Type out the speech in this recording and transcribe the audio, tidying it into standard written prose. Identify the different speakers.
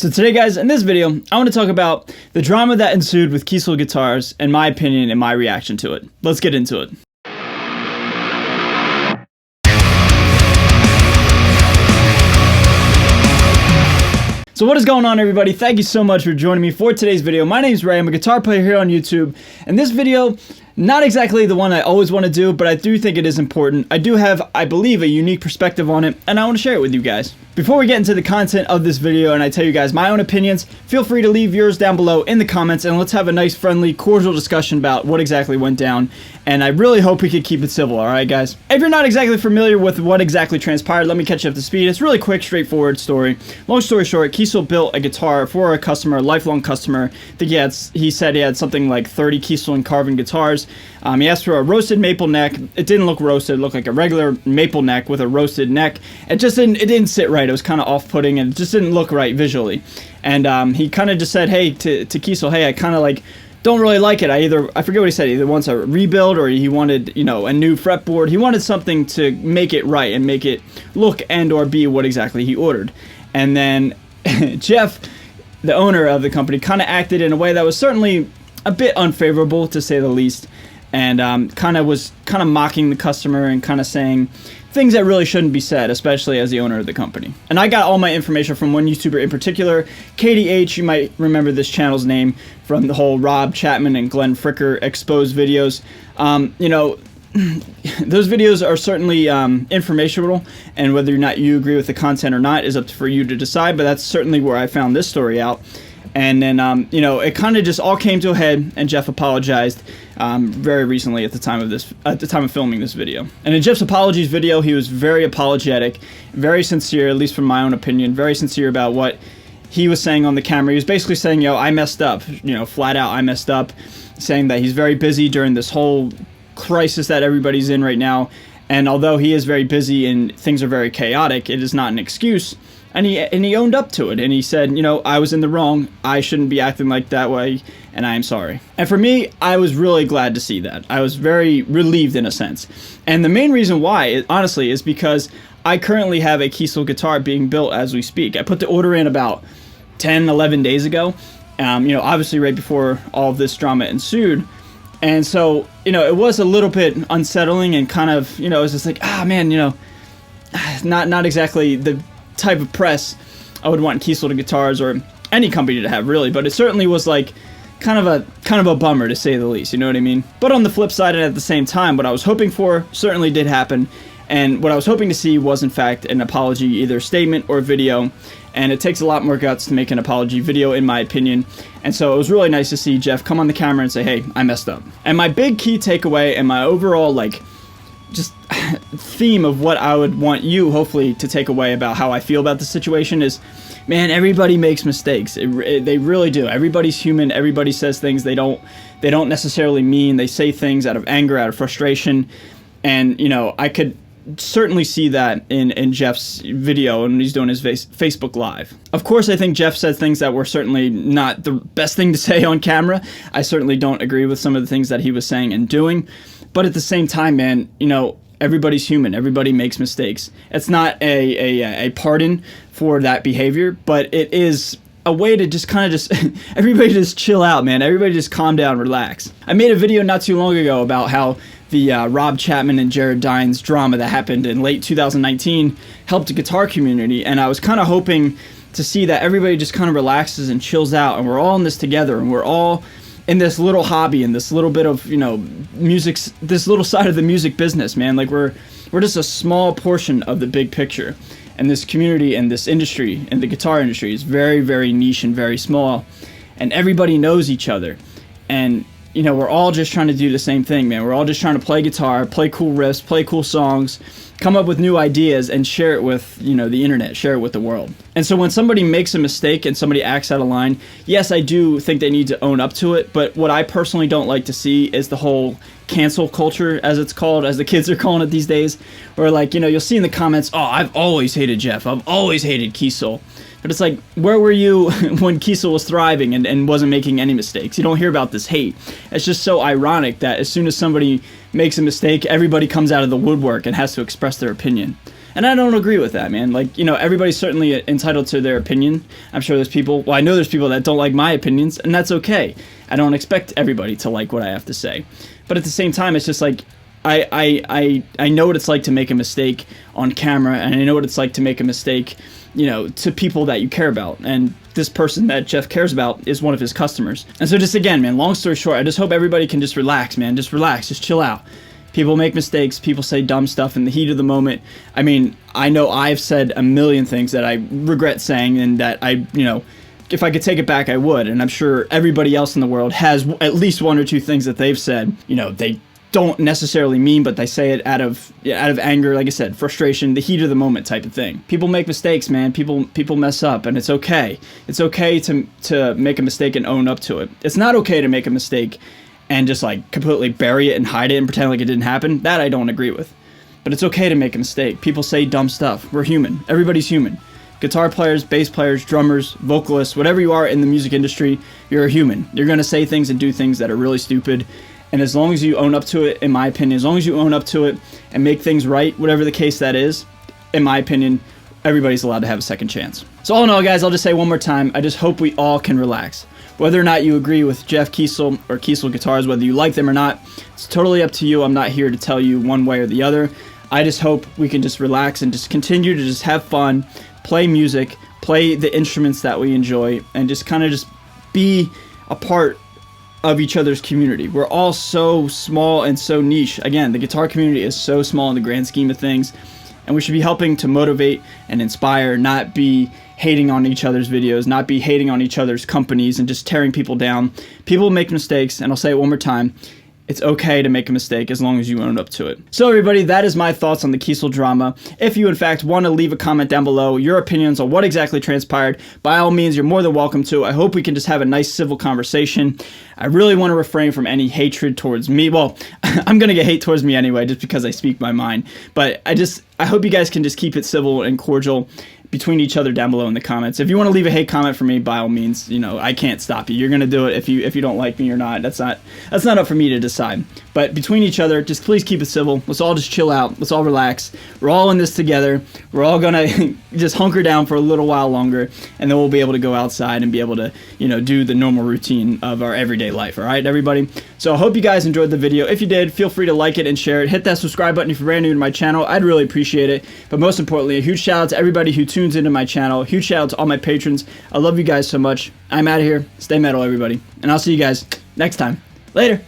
Speaker 1: So today, guys, in this video, I want to talk about the drama that ensued with Kiesel guitars and my opinion and my reaction to it. Let's get into it. So what is going on, everybody? Thank you so much for joining me for today's video. My name is Ray. I'm a guitar player here on YouTube, and this video, not exactly the one I always want to do, but I do think it is important. I do have, I believe, a unique perspective on it, and I want to share it with you guys. Before we get into the content of this video and I tell you guys my own opinions, feel free to leave yours down below in the comments, and let's have a nice, friendly, cordial discussion about what exactly went down. And I really hope we could keep it civil, alright guys? If you're not exactly familiar with what exactly transpired, let me catch you up to speed. It's a really quick, straightforward story. Long story short, Kiesel built a guitar for a customer, a lifelong customer. I think he said he had something like 30 Kiesel and Carvin guitars. He asked for a roasted maple neck. It didn't look roasted. It looked like a regular maple neck with a roasted neck. It didn't sit right. It was kind of off-putting, and it just didn't look right visually. And he kind of just said, hey, to Kiesel, hey, I kind of like don't really like it. I forget what he said. He either wants a rebuild or he wanted, a new fretboard. He wanted something to make it right and make it look and or be what exactly he ordered. And then Jeff, the owner of the company, kind of acted in a way that was certainly a bit unfavorable, to say the least, and was mocking the customer and kind of saying things that really shouldn't be said, especially as the owner of the company. And I got all my information from one YouTuber in particular, KDH. You might remember this channel's name from the whole Rob Chapman and Glenn Fricker exposed videos. Those videos are certainly informational, and whether or not you agree with the content or not is up for you to decide, but that's certainly where I found this story out. And then, it kind of just all came to a head, and Jeff apologized very recently at the time of filming this video. And in Jeff's apologies video, he was very apologetic, very sincere, at least from my own opinion, very sincere about what he was saying on the camera. He was basically saying, I messed up, flat out, I messed up, saying that he's very busy during this whole crisis that everybody's in right now. And although he is very busy and things are very chaotic, it is not an excuse. And he owned up to it, and he said, I was in the wrong, I shouldn't be acting like that way, and I am sorry. And for me, I was really glad to see that. I was very relieved in a sense. And the main reason why, honestly, is because I currently have a Kiesel guitar being built as we speak. I put the order in about 10, 11 days ago, obviously right before all of this drama ensued. And so, it was a little bit unsettling and kind of, it was just like, man, not exactly the type of press I would want Kiesel to guitars or any company to have, really, but it certainly was like kind of a bummer, to say the least, you know what I mean? But on the flip side, and at the same time, what I was hoping for certainly did happen, and what I was hoping to see was in fact an apology, either statement or video, and it takes a lot more guts to make an apology video, in my opinion. And so it was really nice to see Jeff come on the camera and say, hey, I messed up. And my big key takeaway and my overall just theme of what I would want you hopefully to take away about how I feel about the situation is, man, everybody makes mistakes. They really do. Everybody's human. Everybody says things they don't necessarily mean. They say things out of anger, out of frustration. And I could certainly see that in Jeff's video when he's doing his Facebook Live. Of course, I think Jeff said things that were certainly not the best thing to say on camera. I certainly don't agree with some of the things that he was saying and doing. But at the same time, man, everybody's human. Everybody makes mistakes. It's not a pardon for that behavior, but it is a way to just everybody just chill out, man. Everybody just calm down, relax. I made a video not too long ago about how the Rob Chapman and Jared Dines drama that happened in late 2019 helped the guitar community, and I was kind of hoping to see that everybody just kind of relaxes and chills out, and we're all in this together, and we're all in this little hobby and this little bit of, music, this little side of the music business, man. Like we're just a small portion of the big picture. And this community and this industry and the guitar industry is very, very niche and very small. And everybody knows each other. And, we're all just trying to do the same thing, man. We're all just trying to play guitar, play cool riffs, play cool songs, come up with new ideas, and share it with, the internet, share it with the world. And so when somebody makes a mistake and somebody acts out of line, yes, I do think they need to own up to it, but what I personally don't like to see is the whole cancel culture, as it's called, as the kids are calling it these days, where you'll see in the comments, I've always hated Jeff, I've always hated Kiesel. But it's like, where were you when Kiesel was thriving and wasn't making any mistakes? You don't hear about this hate. It's just so ironic that as soon as somebody makes a mistake, everybody comes out of the woodwork and has to express their opinion. And I don't agree with that, man. Like, you know, everybody's certainly entitled to their opinion. I'm sure there's people, well, I know there's people that don't like my opinions, and that's okay. I don't expect everybody to like what I have to say. But at the same time, it's just like, I know what it's like to make a mistake on camera, and I know what it's like to make a mistake, you know, to people that you care about. And this person that Jeff cares about is one of his customers. And so just again, man, long story short, I just hope everybody can just relax, man. Just relax, just chill out. People make mistakes, people say dumb stuff in the heat of the moment. I mean, I know I've said a million things that I regret saying, and that I, you know, if I could take it back, I would. And I'm sure everybody else in the world has at least one or two things that they've said, you know, they don't necessarily mean, but they say it out of anger, like I said, frustration, the heat of the moment type of thing. People make mistakes, man. People mess up, and it's okay. It's okay to make a mistake and own up to it. It's not okay to make a mistake and just like completely bury it and hide it and pretend like it didn't happen. That I don't agree with. But it's okay to make a mistake. People say dumb stuff. We're human. Everybody's human. Guitar players, bass players, drummers, vocalists, whatever you are in the music industry, you're a human. You're going to say things and do things that are really stupid. And as long as you own up to it, in my opinion, as long as you own up to it and make things right, whatever the case that is, in my opinion, everybody's allowed to have a second chance. So all in all, guys, I'll just say one more time, I just hope we all can relax. Whether or not you agree with Jeff Kiesel or Kiesel Guitars, whether you like them or not, it's totally up to you. I'm not here to tell you one way or the other. I just hope we can just relax and just continue to just have fun, play music, play the instruments that we enjoy, and just kind of just be a part of each other's community. We're all so small and so niche. Again, the guitar community is so small in the grand scheme of things, and we should be helping to motivate and inspire, not be hating on each other's videos, not be hating on each other's companies and just tearing people down. People make mistakes, and I'll say it one more time, it's okay to make a mistake as long as you own up to it. So everybody, that is my thoughts on the Kiesel drama. If you in fact want to leave a comment down below, your opinions on what exactly transpired, by all means, you're more than welcome to. I hope we can just have a nice civil conversation. I really want to refrain from any hatred towards me. Well, I'm going to get hate towards me anyway, just because I speak my mind. But I hope you guys can just keep it civil and cordial between each other down below in the comments. If you want to leave a hate comment for me, by all means, you know, I can't stop you. You're going to do it if you don't like me or not. That's not up for me to decide. But between each other, just please keep it civil. Let's all just chill out. Let's all relax. We're all in this together. We're all going to just hunker down for a little while longer, and then we'll be able to go outside and be able to, you know, do the normal routine of our everyday life. All right, everybody? So I hope you guys enjoyed the video. If you did, feel free to like it and share it. Hit that subscribe button if you're brand new to my channel. I'd really appreciate it. But most importantly, a huge shout out to everybody who tunes into my channel. Huge shout out to all my patrons. I love you guys so much. I'm out of here. Stay metal, everybody. And I'll see you guys next time. Later.